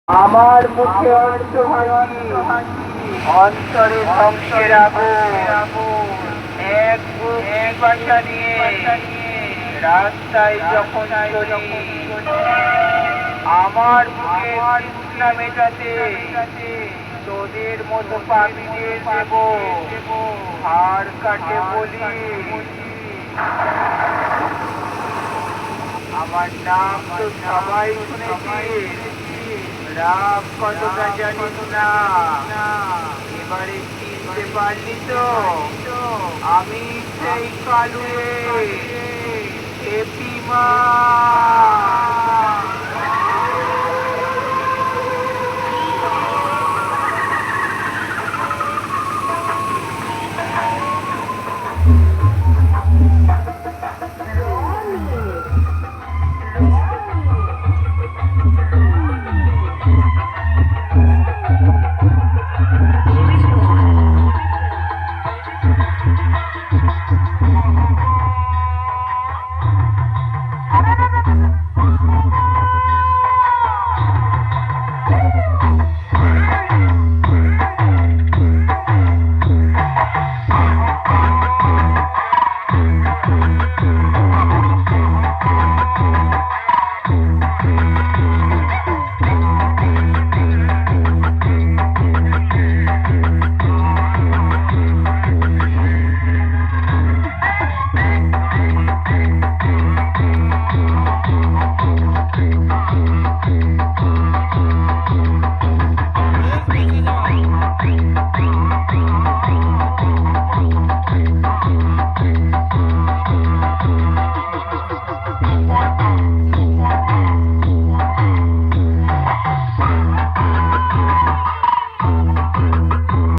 আমার মুখে অর্থ হাসি, অন্তরে ধ্বংসের আগুন। এক বুক পিপাসা নিয়ে রাস্তায় যখন চলি, আমার বুকে তৃষ্ণা মেটাতে তোদের মতো পাপীদের দেব হাড় কাটে বলি। আমার নাম তো সবাই শুনেছিস, রাম কতটা জানিস না। এবারে চিনতে পারলি তো? আমি সেই কালুয়ে হেপি মা।